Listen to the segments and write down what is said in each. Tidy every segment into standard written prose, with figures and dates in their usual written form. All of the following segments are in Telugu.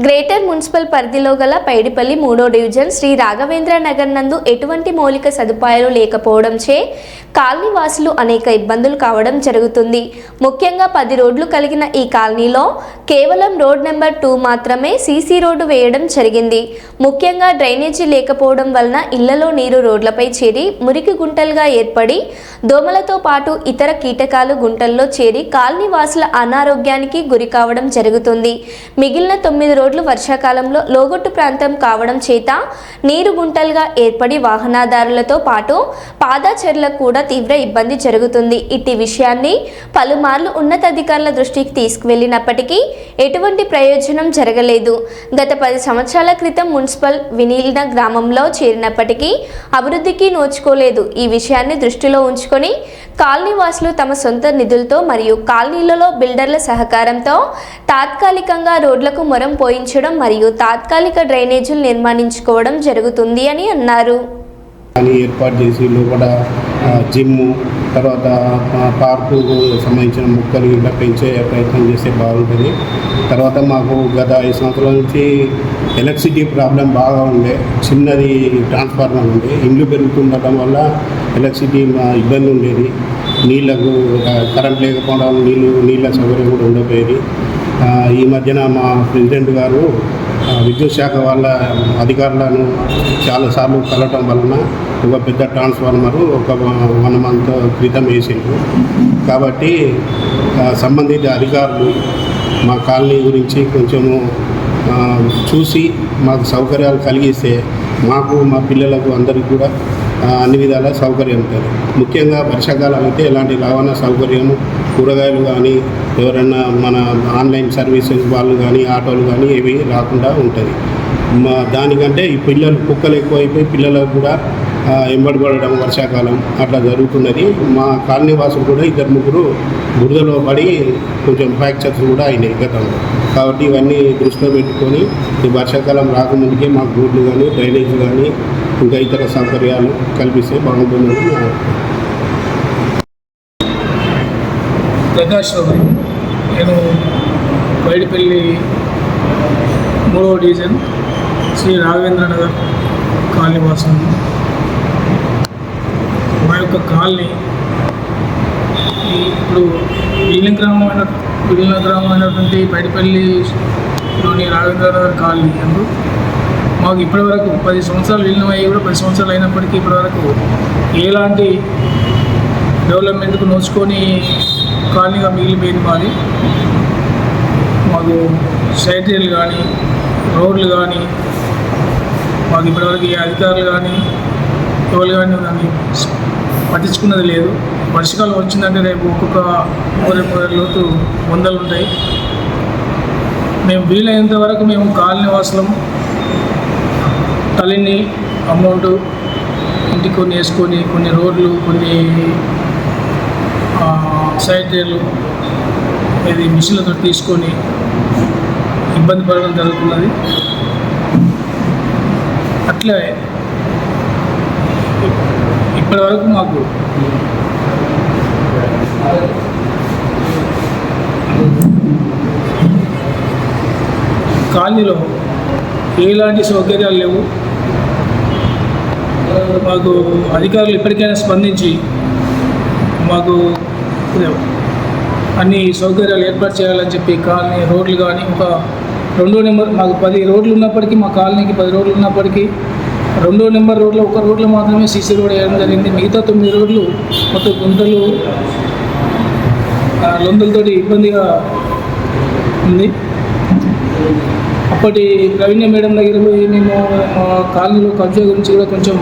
గ్రేటర్ మున్సిపల్ పరిధిలో గల పైడిపల్లి 3వ డివిజన్ శ్రీ రాఘవేంద్ర నగర్ నందు ఎటువంటి మౌలిక సదుపాయాలు లేకపోవడంచే కాలనీ వాసులు అనేక ఇబ్బందులు కావడం జరుగుతుంది. ముఖ్యంగా 10 రోడ్లు కలిగిన ఈ కాలనీలో కేవలం రోడ్ నెంబర్ 2 మాత్రమే సీసీ రోడ్డు వేయడం జరిగింది. ముఖ్యంగా డ్రైనేజీ లేకపోవడం వలన ఇళ్లలో నీరు రోడ్లపై చేరి మురికి గుంటలుగా ఏర్పడి దోమలతో పాటు ఇతర కీటకాలు గుంటల్లో చేరి కాలనీ వాసుల అనారోగ్యానికి గురి కావడం జరుగుతుంది. మిగిలిన 9 రోడ్లు వర్షాకాలంలో లోగొట్టు ప్రాంతం కావడం చేత నీరు గుంటలుగా ఏర్పడి వాహనదారులతో పాటు పాదచారులకు కూడా తీవ్ర ఇబ్బంది జరుగుతుంది. ఇట్టి విషయాన్ని పలుమార్లు ఉన్నతాధికారుల దృష్టికి తీసుకువెళ్లినప్పటికీ ఎటువంటి ప్రయోజనం జరగలేదు. గత 10 సంవత్సరాల క్రితం మున్సిపల్ విలీన గ్రామంలో చేరినప్పటికీ అభివృద్ధికి నోచుకోలేదు. ఈ విషయాన్ని దృష్టిలో ఉంచుకొని కాలనీ వాసులు తమ సొంత నిధులతో మరియు కాలనీలలో బిల్డర్ల సహకారంతో తాత్కాలికంగా రోడ్లకు మొరం పోయించడం మరియు తాత్కాలిక డ్రైనేజీలు నిర్మించుకోవడం జరుగుతుంది అని అన్నారు. ఏర్పాటు చేసి లోపల జిమ్ము, తర్వాత పార్కు సంబంధించిన మొక్కలు ఇలా పెంచే ప్రయత్నం చేస్తే బాగుంటుంది. తర్వాత మాకు గత 5 సంవత్సరాల నుంచి ఎలక్ట్రిసిటీ ప్రాబ్లం బాగా ఉండే, చిన్నది ట్రాన్స్ఫార్మర్ ఉండే, ఇండ్లు పెరుగుతుండటం వల్ల ఎలక్ట్రిసిటీ ఇబ్బంది ఉండేది. నీళ్లకు కరెంట్ లేకపోవడం నీళ్ళ సౌకర్యం కూడా ఉండకపోయేది. ఈ మధ్యన మా ప్రెసిడెంట్ గారు విద్యుత్ శాఖ వాళ్ళ అధికారులను చాలాసార్లు కలవటం వలన ఒక పెద్ద ట్రాన్స్ఫార్మరు ఒక 1 మంత్ క్రితం వేసిండ్రు. కాబట్టి సంబంధిత అధికారులు మా కాలనీ గురించి కొంచెము చూసి మాకు సౌకర్యాలు కలిగిస్తే మాకు మా పిల్లలకు అందరికీ కూడా అన్ని విధాల సౌకర్యం ఉంటుంది. ముఖ్యంగా వర్షాకాలం అయితే ఎలాంటి రవాణా సౌకర్యము, కూరగాయలు కానీ ఎవరైనా మన ఆన్లైన్ సర్వీసెస్ వాళ్ళు కానీ ఆటోలు కానీ ఏవి రాకుండా ఉంటుంది. దానికంటే ఈ కుక్కలు ఎక్కువైపోయి పిల్లలకు కూడా ఎంబడిపడడం వర్షాకాలం అట్లా జరుగుతున్నది. మా కాలనీ వాసులు కూడా 2-3 బురదలో పడి కొంచెం ఫ్రాక్చర్స్ కూడా అయినాయి గతంలో. కాబట్టి ఇవన్నీ దృష్టిలో పెట్టుకొని ఈ వర్షాకాలం రాకముందుకే మాకు రోడ్లు కానీ డ్రైనేజ్ కానీ ఇంకా ఇతర సౌకర్యాలు కల్పిస్తే బాగుంటుందని ప్రకాశ్రావు. నేను పైడిపల్లి 3వ డివిజన్ శ్రీ రాఘవేంద్ర నగర్ కాలనీ వాసం. మా యొక్క కాలనీ ఇప్పుడు విలీన గ్రామం అయినటువంటి పైడిపల్లిలోని రాఘవేంద్ర నగర్ కాలనీ అందు మాకు ఇప్పటివరకు 10 సంవత్సరాలు విలీనం అయ్యి కూడా 10 సంవత్సరాలు అయినప్పటికీ ఇప్పటివరకు ఎలాంటి డెవలప్మెంట్కు నోచుకొని కాలనీగా మిగిలిపోయింది మాది. మాకు సైట్రీలు కానీ రోడ్లు కానీ మాకు ఇప్పటివరకు ఏ అధికారులు కానీ ఎవరు కానీ దాన్ని పట్టించుకున్నది లేదు. వర్షాకాలం వచ్చిందంటే రేపు ఒక్కొక్క 3 లోతు వందలు ఉంటాయి. మేము వీలైనంత వరకు మేము కాలనీ వాసులం తల్లిని అమౌంట్ ఇంటికి కొన్ని వేసుకొని కొన్ని రోడ్లు కొన్ని సైట్రీలు ఇది మిషన్లతో తీసుకొని ఇబ్బంది పడడం జరుగుతున్నది. అట్లే ఇప్పటి వరకు మాకు కాలనీలో ఎలాంటి సౌకర్యాలు లేవు. మాకు అధికారులు ఇప్పటికైనా స్పందించి మాకు అన్ని సౌకర్యాలు ఏర్పాటు చేయాలని చెప్పి కాలనీ రోడ్లు కానీ ఒక 2వ నెంబర్ మాకు 10 రోడ్లు ఉన్నప్పటికీ మా కాలనీకి 10 రోడ్లు ఉన్నప్పటికీ 2వ నెంబర్ రోడ్లో ఒక రోడ్లో మాత్రమే సీసీ రోడ్ వేయడం జరిగింది. మిగతా 9 రోడ్లు మొత్తం గుంటలు లొందలతో ఇబ్బందిగా ఉంది. అప్పటి రెవెన్యూ మేడం దగ్గర పోయి మేము మా కాలనీలో కబ్జా గురించి కూడా కొంచెం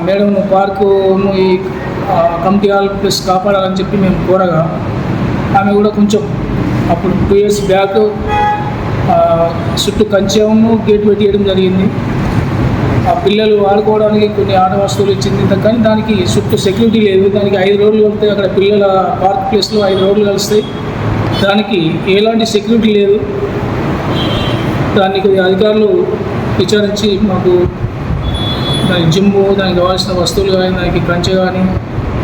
మేడం పార్కును ఈ కమిటీ హాల్ ప్లస్ కాపాడాలని చెప్పి మేము కోరగా ఆమె కూడా కొంచెం అప్పుడు 2 years బ్యాక్ చుట్టూ కంచెము గేట్ పెట్టేయడం జరిగింది. ఆ పిల్లలు ఆడుకోవడానికి కొన్ని ఆట వస్తువులు ఇచ్చింది, కానీ దానికి చుట్టూ సెక్యూరిటీ లేదు. దానికి 5 రోడ్లు కలిపితే అక్కడ పిల్లల పార్క్ ప్లేస్లో 5 రోడ్లు కలుస్తాయి. దానికి ఎలాంటి సెక్యూరిటీ లేదు. దానికి అధికారులు విచారించి మాకు దానికి జిమ్ము, దానికి కావాల్సిన వస్తువులు కానీ దానికి కంచె కానీ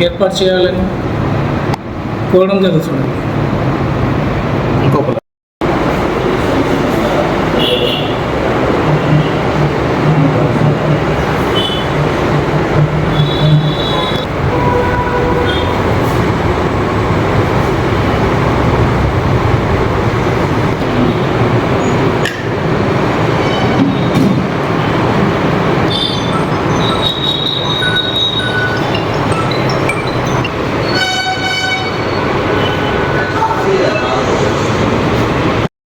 ఏర్పాటు చేయాలని కోరడం జరుగుతుంది.